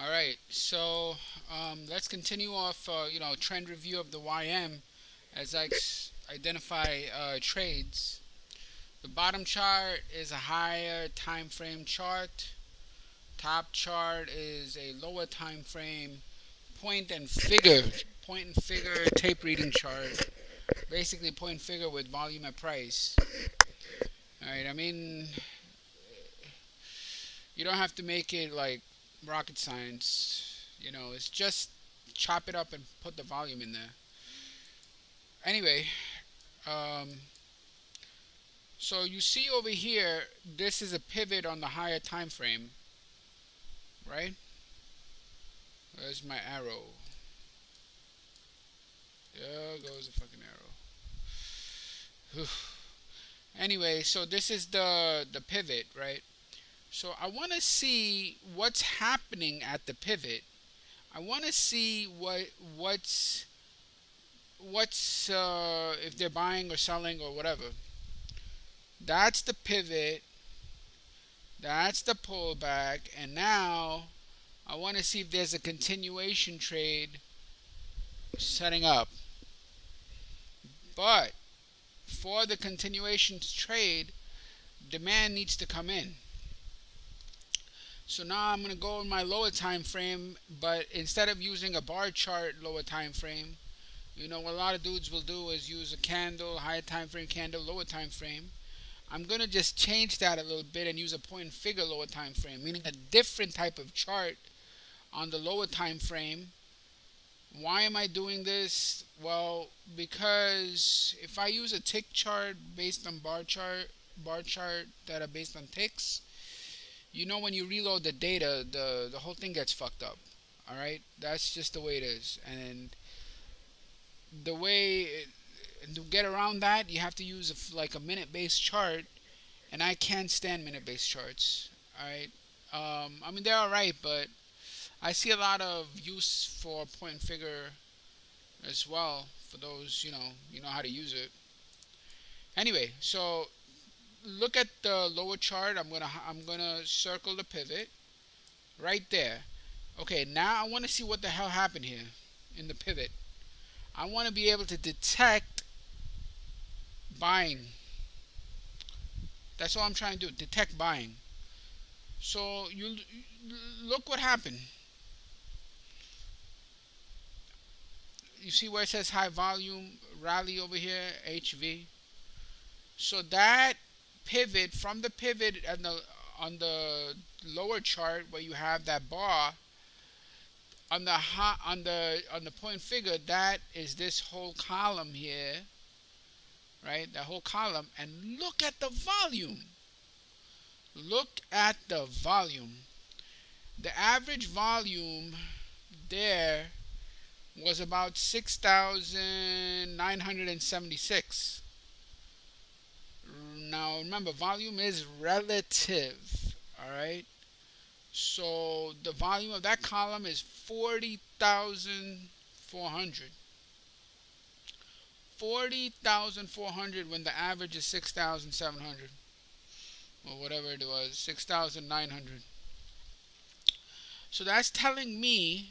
All right, so let's continue off, trend review of the YM as I identify trades. The bottom chart is a higher time frame chart. Top chart is a lower time frame point and figure, point and figure tape reading chart. Basically, point and figure with volume at price. All right, I mean, you don't have to make it like rocket science. It's just chop it up and put the volume in there. Anyway, um, so you see over here, this is a pivot on the higher time frame, right? Where's my arrow? There goes the fucking arrow. Anyway, so this is the pivot, right? So I want to see what's happening at the pivot. I want to see what's if they're buying or selling or whatever. That's the pivot. That's the pullback, and now I want to see if there's a continuation trade setting up. But for the continuation trade, demand needs to come in. So now I'm going to go in my lower time frame, but instead of using a bar chart lower time frame, what a lot of dudes will do is use a candle, higher time frame candle, lower time frame. I'm going to just change that a little bit and use a point and figure lower time frame, meaning a different type of chart on the lower time frame. Why am I doing this? Well, because if I use a tick chart based on bar chart that are based on ticks, when you reload the data, the whole thing gets fucked up. All right, that's just the way it is, and the way to get around that, you have to use like a minute-based chart, and I can't stand minute-based charts. All right, I mean they're all right, but I see a lot of use for point and figure as well for those you know how to use it. Anyway, so look at the lower chart. I'm gonna circle the pivot right there. Okay, now I want to see what the hell happened here in the pivot. I want to be able to detect buying. That's all I'm trying to do. Detect buying. So you look what happened. You see where it says high volume rally over here, HV. So that pivot from the pivot on the lower chart where you have that bar on the point figure, that is this whole column here, right? That whole column, and look at the volume. Look at the volume. The average volume there was about 6,976. Now remember, volume is relative, all right? So the volume of that column is 40,400. 40,400 when the average is 6,700 or whatever it was, 6,900. So that's telling me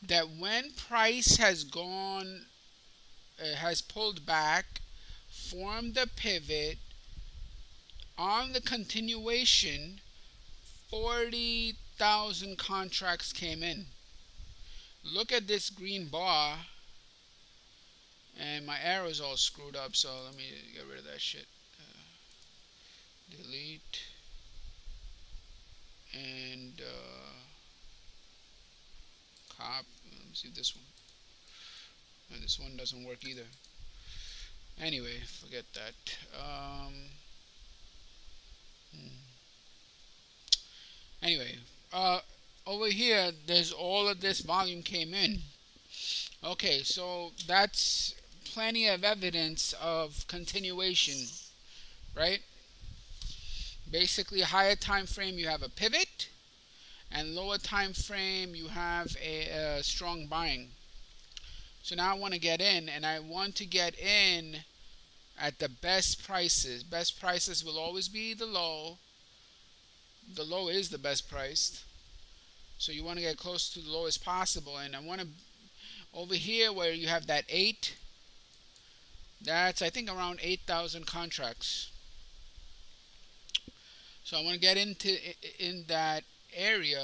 that when price has pulled back, formed the pivot on the continuation, 40,000 contracts came in. Look at this green bar, and my arrow's all screwed up, so let me get rid of that shit. Delete and copy. Let me see this one. And this one doesn't work either. Anyway, forget that. Anyway, over here, there's all of this volume came in. Okay, so that's plenty of evidence of continuation, right? Basically, higher time frame you have a pivot, and lower time frame you have a strong buying. So now I want to get in, and I want to get in at the best prices. Best prices will always be the low. The low is the best priced. So you want to get close to the lowest possible. And I want to, over here where you have that 8, that's I think around 8,000 contracts. So I want to get into in that area,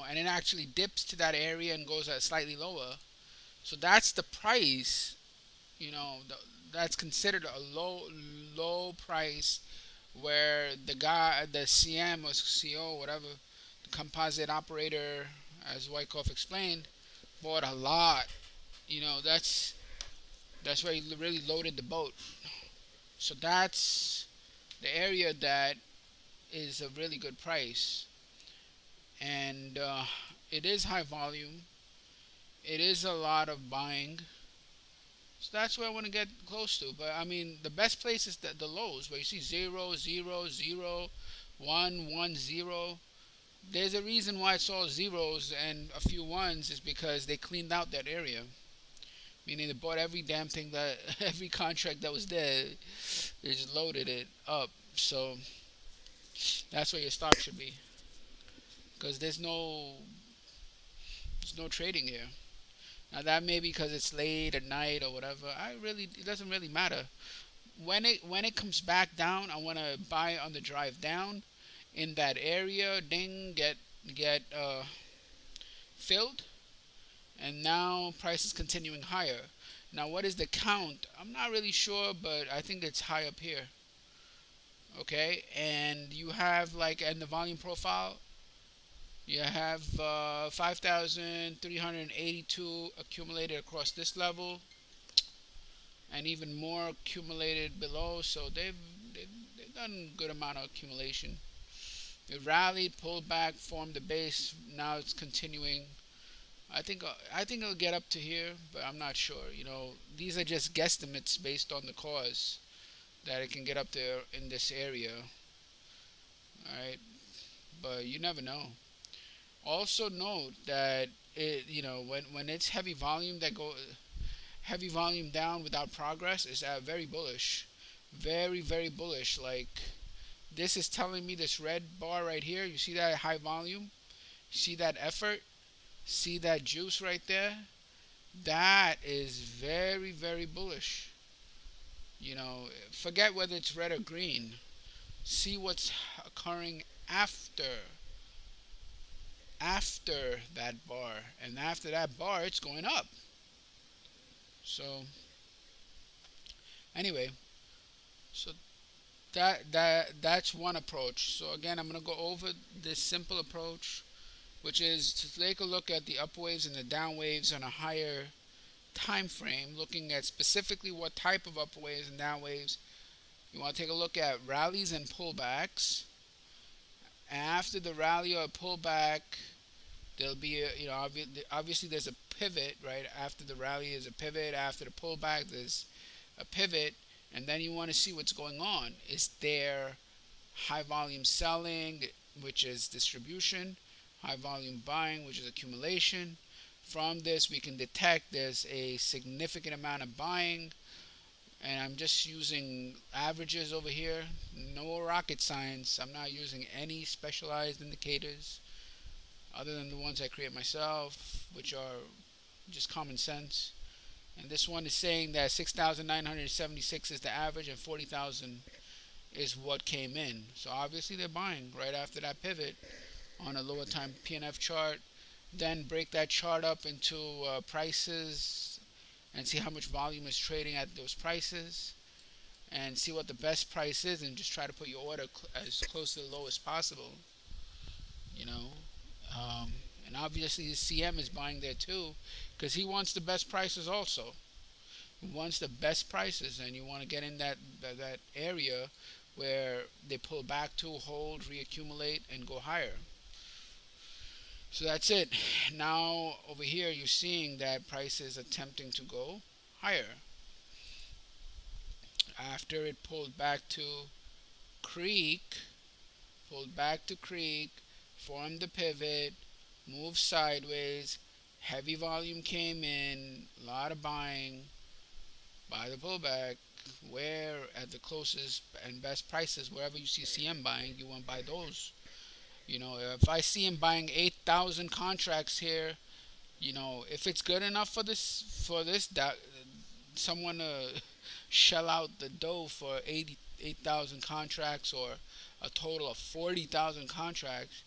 and it actually dips to that area and goes at slightly lower. So that's the price, that's considered a low price, where the guy, the CM or CO, whatever, the composite operator, as Wyckoff explained, bought a lot. That's where he really loaded the boat. So that's the area that is a really good price, and it is high volume. It is a lot of buying. So that's where I want to get close to. But I mean, the best place is the lows where you see 0, 0, 0, 1, 1, 0. There's a reason why it's all zeros and a few ones, is because they cleaned out that area. Meaning they bought every damn thing that, every contract that was there, they just loaded it up. So that's where your stock should be. Because there's no trading here. Now that may be because it's late at night or whatever. It doesn't really matter. When it comes back down, I want to buy on the drive down in that area. Ding, get filled, and now price is continuing higher. Now what is the count? I'm not really sure, but I think it's high up here. Okay, and you have like in the volume profile, you have 5,382 accumulated across this level, and even more accumulated below. So they've done a good amount of accumulation. It rallied, pulled back, formed the base. Now it's continuing. I think it'll get up to here, but I'm not sure. These are just guesstimates based on the cause that it can get up there in this area. All right, but you never know. Also note that when it's heavy volume that go heavy volume down without progress is very bullish, very very bullish. Like this is telling me, this red bar right here. You see that high volume? See that effort? See that juice right there? That is very very bullish. Forget whether it's red or green. See what's occurring after that bar, and after that bar it's going up. So anyway, so that's one approach. So again, I'm going to go over this simple approach, which is to take a look at the up waves and the down waves on a higher time frame, looking at specifically what type of up waves and down waves. You want to take a look at rallies and pullbacks. After the rally or pullback, there'll be obviously there's a pivot. Right after the rally is a pivot. After the pullback, there's a pivot, and then you want to see what's going on. Is there high volume selling, which is distribution, high volume buying, which is accumulation? From this we can detect there's a significant amount of buying, and I'm just using averages over here. No rocket science. I'm not using any specialized indicators other than the ones I create myself, which are just common sense. And this one is saying that 6,976 is the average and 40,000 is what came in. So obviously they're buying right after that pivot on a lower time PNF chart. Then break that chart up into prices and see how much volume is trading at those prices, and see what the best price is, and just try to put your order as close to the low as possible. You know, and obviously the CM is buying there too, because he wants the best prices also. He wants the best prices, and you want to get in that area where they pull back to, hold, reaccumulate, and go higher. So that's it. Now over here you're seeing that price is attempting to go higher. After it pulled back to creek, formed the pivot, moved sideways, heavy volume came in, a lot of buying. Buy the pullback, where at the closest and best prices, wherever you see CM buying, you want to buy those. If I see him buying 8,000 contracts here, if it's good enough for this that someone shell out the dough for 8,000 contracts, or a total of 40,000 contracts,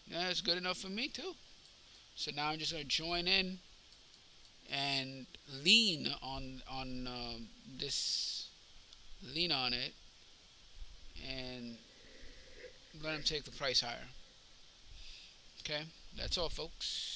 yeah, it's good enough for me too. So now I'm just gonna join in and lean on this, lean on it, and let them take the price higher. Okay, that's all, folks.